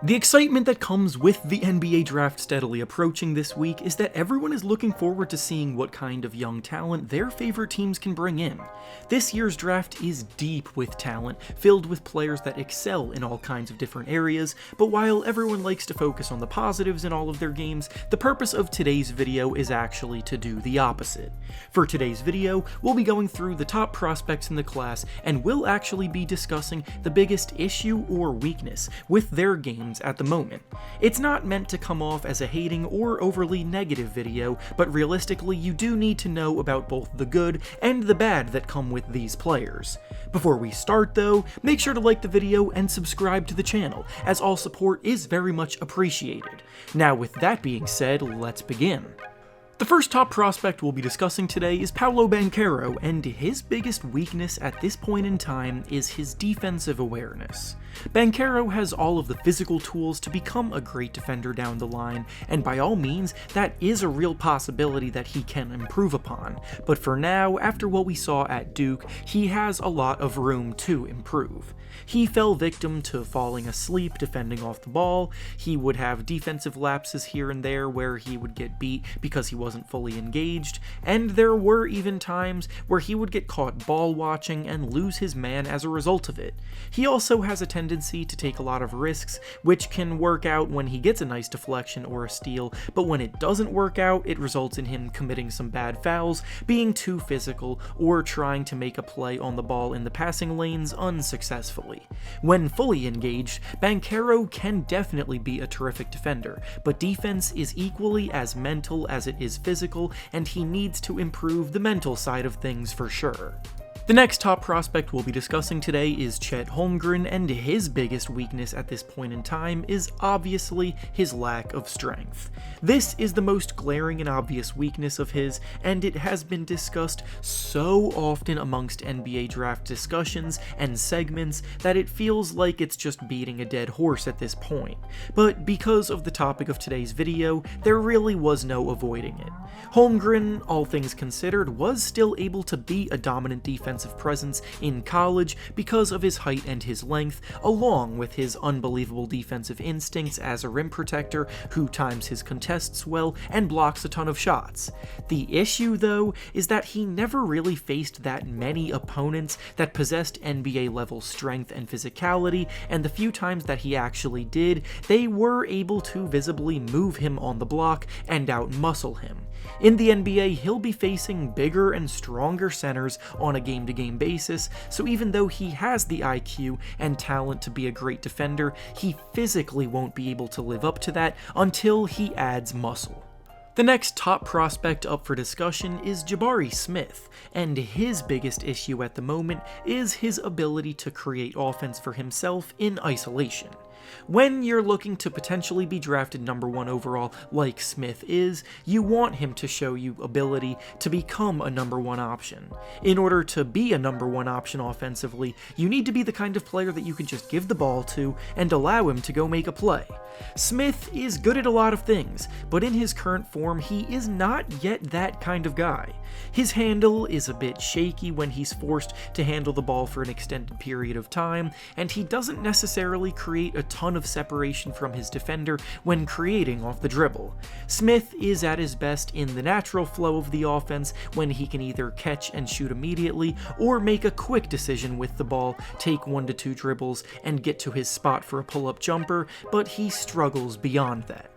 The excitement that comes with the NBA draft steadily approaching this week is that everyone is looking forward to seeing what kind of young talent their favorite teams can bring in. This year's draft is deep with talent, filled with players that excel in all kinds of different areas, but while everyone likes to focus on the positives in all of their games, the purpose of today's video is actually to do the opposite. For today's video, we'll be going through the top prospects in the class, and we'll actually be discussing the biggest issue or weakness with their games at the moment. It's not meant to come off as a hating or overly negative video, but realistically you do need to know about both the good and the bad that come with these players. Before we start though, make sure to like the video and subscribe to the channel, as all support is very much appreciated. Now with that being said, let's begin. The first top prospect we'll be discussing today is Paolo Banchero, and his biggest weakness at this point in time is his defensive awareness. Banchero has all of the physical tools to become a great defender down the line, and by all means, that is a real possibility that he can improve upon, but for now, after what we saw at Duke, he has a lot of room to improve. He fell victim to falling asleep defending off the ball, he would have defensive lapses here and there where he would get beat because he wasn't fully engaged, and there were even times where he would get caught ball watching and lose his man as a result of it. He also has a tendency to take a lot of risks, which can work out when he gets a nice deflection or a steal, but when it doesn't work out, it results in him committing some bad fouls, being too physical, or trying to make a play on the ball in the passing lanes unsuccessfully. When fully engaged, Banchero can definitely be a terrific defender, but defense is equally as mental as it is physical, and he needs to improve the mental side of things for sure. The next top prospect we'll be discussing today is Chet Holmgren, and his biggest weakness at this point in time is obviously his lack of strength. This is the most glaring and obvious weakness of his, and it has been discussed so often amongst NBA draft discussions and segments that it feels like it's just beating a dead horse at this point. But because of the topic of today's video, there really was no avoiding it. Holmgren, all things considered, was still able to be a dominant defensive presence in college because of his height and his length, along with his unbelievable defensive instincts as a rim protector who times his contests well and blocks a ton of shots. The issue, though, is that he never really faced that many opponents that possessed NBA-level strength and physicality, and the few times that he actually did, they were able to visibly move him on the block and outmuscle him. In the NBA, he'll be facing bigger and stronger centers on a game-to-game basis, so even though he has the IQ and talent to be a great defender, he physically won't be able to live up to that until he adds muscle. The next top prospect up for discussion is Jabari Smith, and his biggest issue at the moment is his ability to create offense for himself in isolation. When you're looking to potentially be drafted number 1 overall like Smith is, you want him to show you ability to become a number 1 option. In order to be a number 1 option offensively, you need to be the kind of player that you can just give the ball to and allow him to go make a play. Smith is good at a lot of things, but in his current form, he is not yet that kind of guy. His handle is a bit shaky when he's forced to handle the ball for an extended period of time, and he doesn't necessarily create a ton of separation from his defender when creating off the dribble. Smith is at his best in the natural flow of the offense when he can either catch and shoot immediately or make a quick decision with the ball, take 1 to 2 dribbles, and get to his spot for a pull-up jumper, but he struggles beyond that.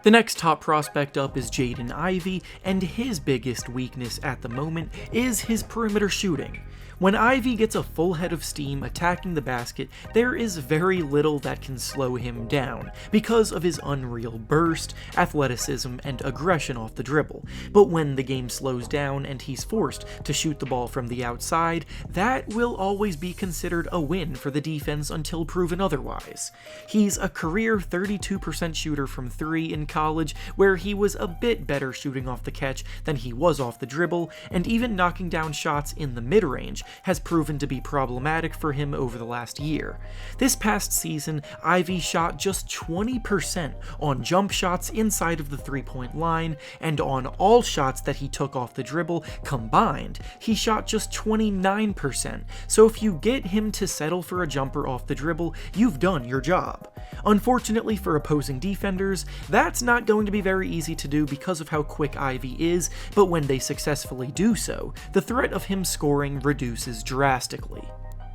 The next top prospect up is Jaden Ivey, and his biggest weakness at the moment is his perimeter shooting. When Ivey gets a full head of steam attacking the basket, there is very little that can slow him down because of his unreal burst, athleticism, and aggression off the dribble. But when the game slows down and he's forced to shoot the ball from the outside, that will always be considered a win for the defense until proven otherwise. He's a career 32% shooter from 3 in college, where he was a bit better shooting off the catch than he was off the dribble, and even knocking down shots in the mid-range has proven to be problematic for him over the last year. This past season, Ivey shot just 20% on jump shots inside of the three-point line, and on all shots that he took off the dribble combined, he shot just 29%, so if you get him to settle for a jumper off the dribble, you've done your job. Unfortunately for opposing defenders, that's not going to be very easy to do because of how quick Ivey is, but when they successfully do so, the threat of him scoring reduces drastically.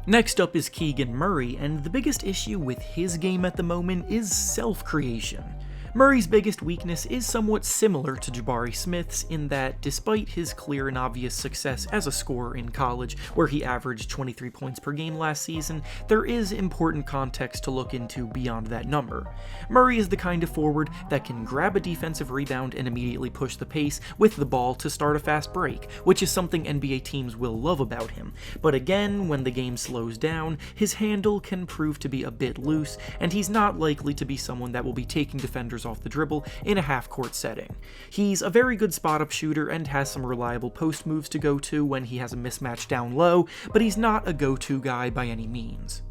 Next up is Keegan Murray, and the biggest issue with his game at the moment is self-creation. Murray's biggest weakness is somewhat similar to Jabari Smith's in that, despite his clear and obvious success as a scorer in college, where he averaged 23 points per game last season, there is important context to look into beyond that number. Murray is the kind of forward that can grab a defensive rebound and immediately push the pace with the ball to start a fast break, which is something NBA teams will love about him. But again, when the game slows down, his handle can prove to be a bit loose, and he's not likely to be someone that will be taking defenders off the dribble in a half-court setting. He's a very good spot-up shooter and has some reliable post moves to go to when he has a mismatch down low, but he's not a go-to guy by any means.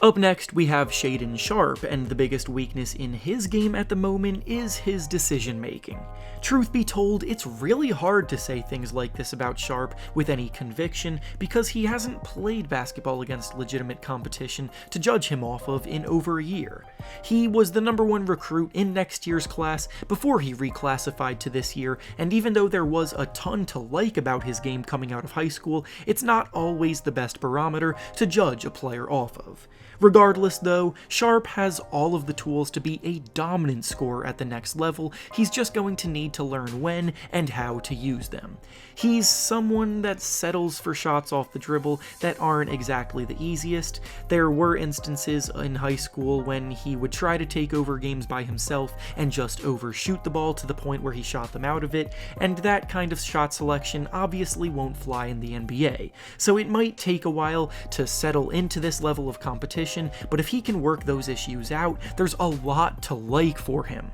Up next, we have Shaedon Sharpe, and the biggest weakness in his game at the moment is his decision-making. Truth be told, it's really hard to say things like this about Sharpe with any conviction because he hasn't played basketball against legitimate competition to judge him off of in over a year. He was the #1 recruit in next year's class before he reclassified to this year, and even though there was a ton to like about his game coming out of high school, it's not always the best barometer to judge a player off of. Regardless though, Sharpe has all of the tools to be a dominant scorer at the next level. He's just going to need to learn when and how to use them. He's someone that settles for shots off the dribble that aren't exactly the easiest. There were instances in high school when he would try to take over games by himself and just overshoot the ball to the point where he shot them out of it, and that kind of shot selection obviously won't fly in the NBA. So it might take a while to settle into this level of competition, but if he can work those issues out, there's a lot to like for him.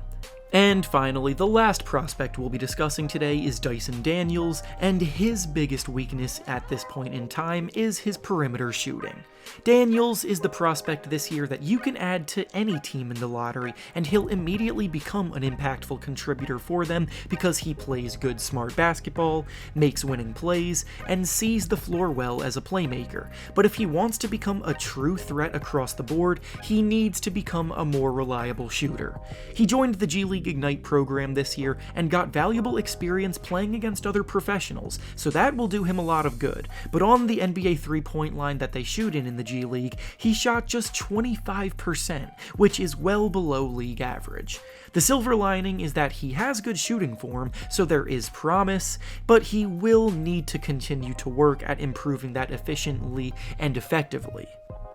And finally, the last prospect we'll be discussing today is Dyson Daniels, and his biggest weakness at this point in time is his perimeter shooting. Daniels is the prospect this year that you can add to any team in the lottery, and he'll immediately become an impactful contributor for them because he plays good, smart basketball, makes winning plays, and sees the floor well as a playmaker. But if he wants to become a true threat across the board, he needs to become a more reliable shooter. He joined the G League Ignite program this year and got valuable experience playing against other professionals, so that will do him a lot of good. But on the NBA three-point line that they shoot in the G League, he shot just 25%, which is well below league average. The silver lining is that he has good shooting form, so there is promise, but he will need to continue to work at improving that efficiently and effectively.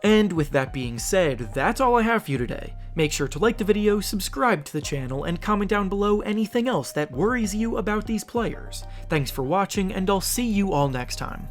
And with that being said, that's all I have for you today. Make sure to like the video, subscribe to the channel, and comment down below anything else that worries you about these players. Thanks for watching, and I'll see you all next time.